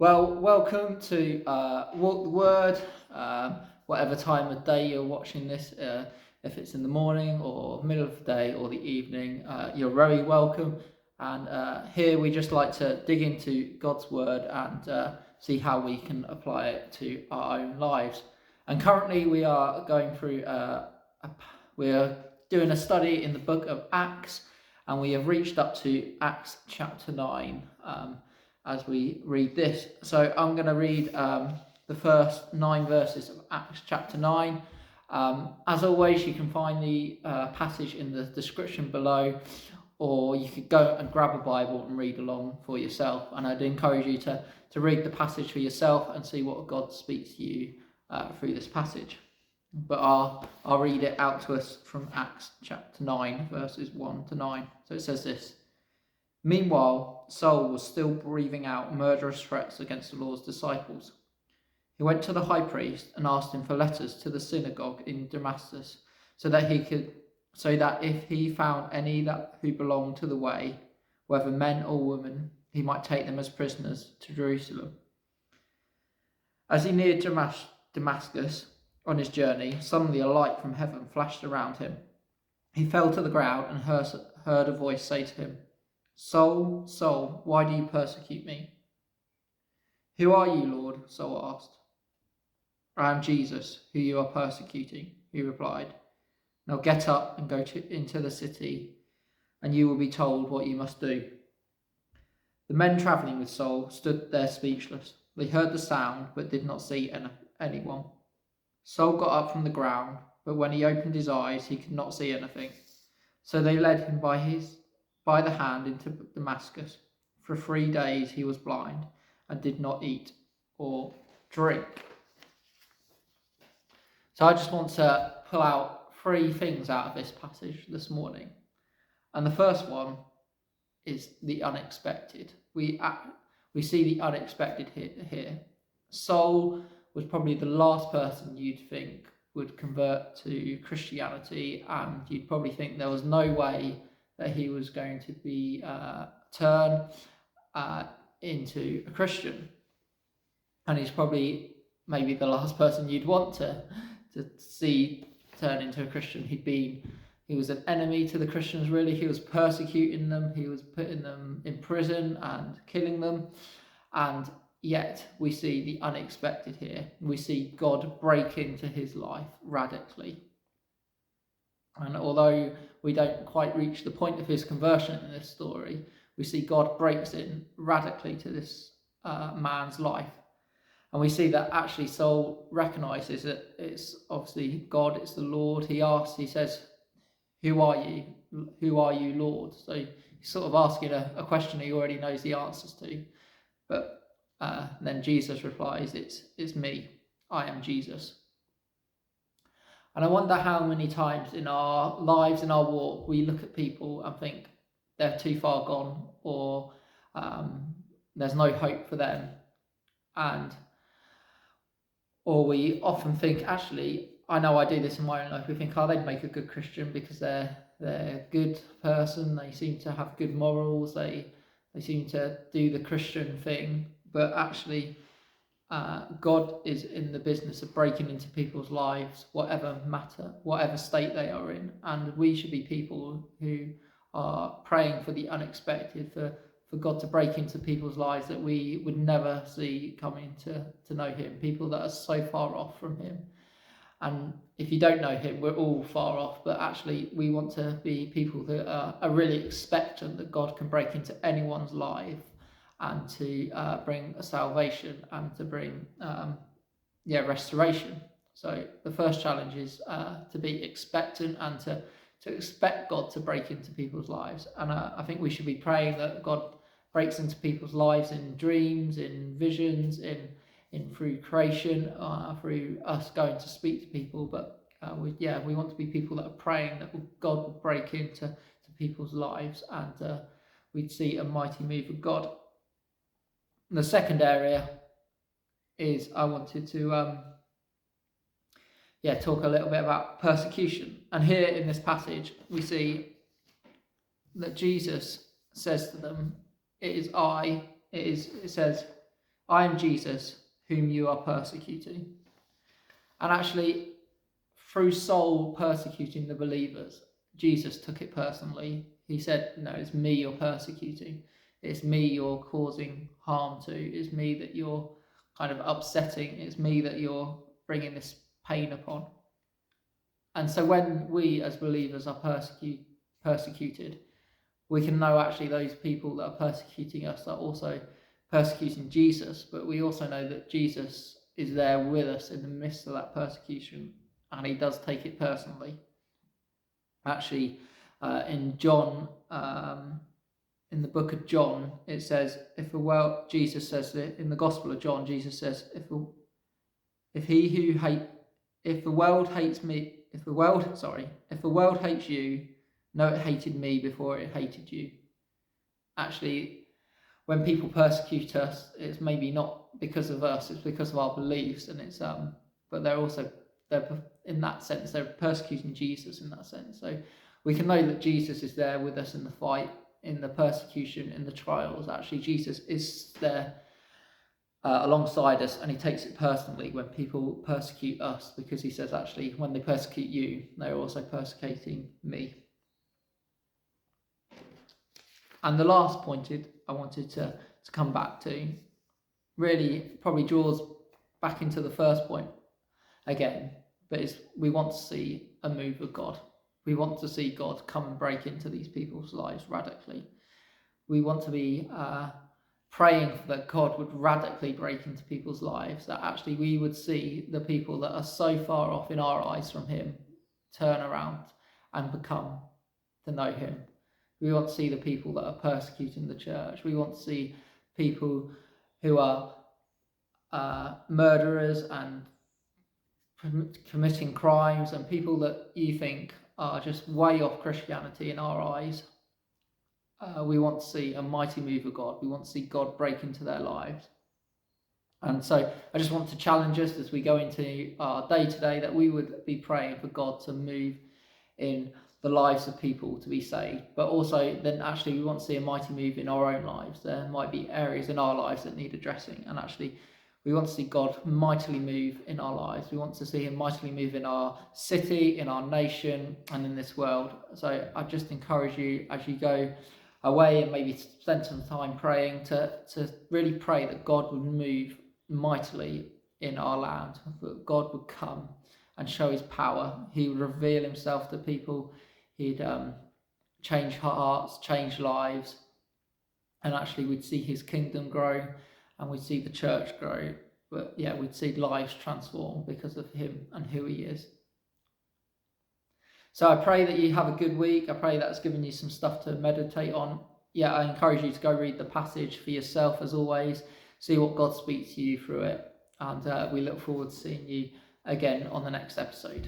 Well, welcome to Walk the Word, whatever time of day you're watching this, if it's in the morning or middle of the day or the evening, you're very welcome. And here we just like to dig into God's Word and see how we can apply it to our own lives. And currently we are going through, we are doing a study in the book of Acts, and we have reached up to Acts chapter 9. As we read this. So I'm going to read the first 9 verses of Acts chapter 9. As always, you can find the passage in the description below, or you could go and grab a Bible and read along for yourself. And I'd encourage you to read the passage for yourself and see what God speaks to you through this passage. But I'll read it out to us from Acts chapter 9, verses 1 to 9. So it says this. Meanwhile, Saul was still breathing out murderous threats against the Lord's disciples. He went to the high priest and asked him for letters to the synagogue in Damascus, so that if he found any who belonged to the way, whether men or women, he might take them as prisoners to Jerusalem. As he neared Damascus on his journey, suddenly a light from heaven flashed around him. He fell to the ground and heard a voice say to him, "Saul, Saul, why do you persecute me?" "Who are you, Lord?" Saul asked. "I am Jesus, who you are persecuting," he replied. "Now get up and go into the city, and you will be told what you must do." The men travelling with Saul stood there speechless. They heard the sound, but did not see anyone. Saul got up from the ground, but when he opened his eyes, he could not see anything. So they led him by the hand into Damascus. For 3 days he was blind and did not eat or drink. So I just want to pull out 3 things out of this passage this morning. And the first one is the unexpected. We see the unexpected here. Saul was probably the last person you'd think would convert to Christianity, and you'd probably think there was no way that he was going to be turned into a Christian. And he's probably maybe the last person you'd want to see turn into a Christian. He was an enemy to the Christians, really. He was persecuting them. He was putting them in prison and killing them. And yet we see the unexpected here. We see God break into his life radically. And although we don't quite reach the point of his conversion in this story, we see God breaks in radically to this man's life. And we see that actually Saul recognises that it's obviously God, it's the Lord. He says, "Who are you? Who are you, Lord?" So he's sort of asking a question he already knows the answers to. But then Jesus replies, it's me. I am Jesus. And I wonder how many times in our lives, in our walk, we look at people and think they're too far gone, or there's no hope for them. Or we often think, actually, I know I do this in my own life, we think, they'd make a good Christian because they're a good person, they seem to have good morals, they seem to do the Christian thing. But actually, God is in the business of breaking into people's lives, whatever state they are in. And we should be people who are praying for the unexpected, for God to break into people's lives that we would never see coming to know him, people that are so far off from him. And if you don't know him, we're all far off, but actually we want to be people that are really expectant that God can break into anyone's life and to bring a salvation and to bring restoration. So the first challenge is to be expectant and to expect God to break into people's lives. And I think we should be praying that God breaks into people's lives in dreams, in visions, in through creation, through us going to speak to people. But we want to be people that are praying that God will break into people's lives and we'd see a mighty move of God. And the second area is I wanted to talk a little bit about persecution. And here in this passage, we see that Jesus says to them, it says, I am Jesus, whom you are persecuting. And actually, through Saul persecuting the believers, Jesus took it personally. He said, no, it's me you're persecuting. It's me you're causing harm to. It's me that you're kind of upsetting. It's me that you're bringing this pain upon. And so when we as believers are persecuted, we can know actually those people that are persecuting us are also persecuting Jesus, but we also know that Jesus is there with us in the midst of that persecution, and he does take it personally. Actually, in John, in the book of John, it says, Jesus says that in the Gospel of John, Jesus says, if the world hates you, know it hated me before it hated you. Actually, when people persecute us, it's maybe not because of us, it's because of our beliefs, and it's but they're in that sense, they're persecuting Jesus in that sense. So we can know that Jesus is there with us in the fight, in the persecution, in the trials. Actually, Jesus is there alongside us, and he takes it personally when people persecute us, because he says, actually, when they persecute you, they're also persecuting me. And the last point I wanted to come back to really probably draws back into the first point again, but we want to see a move of God. We want to see God come and break into these people's lives radically. We want to be praying that God would radically break into people's lives, that actually we would see the people that are so far off in our eyes from him turn around and become to know him. We want to see the people that are persecuting the church. We want to see people who are murderers and committing crimes, and people that you think are just way off Christianity in our eyes. We want to see a mighty move of God. We want to see God break into their lives. And so I just want to challenge us as we go into our day today, that we would be praying for God to move in the lives of people to be saved, but also then actually we want to see a mighty move in our own lives. There might be areas in our lives that need addressing, and actually we want to see God mightily move in our lives. We want to see him mightily move in our city, in our nation, and in this world. So I just encourage you, as you go away and maybe spend some time praying, to really pray that God would move mightily in our land, that God would come and show his power. He would reveal himself to people. He'd change hearts, change lives, and actually we'd see his kingdom grow, and we'd see the church grow. But yeah, we'd see lives transform because of him and who he is. So I pray that you have a good week. I pray that's given you some stuff to meditate on. Yeah, I encourage you to go read the passage for yourself, as always. See what God speaks to you through it. And we look forward to seeing you again on the next episode.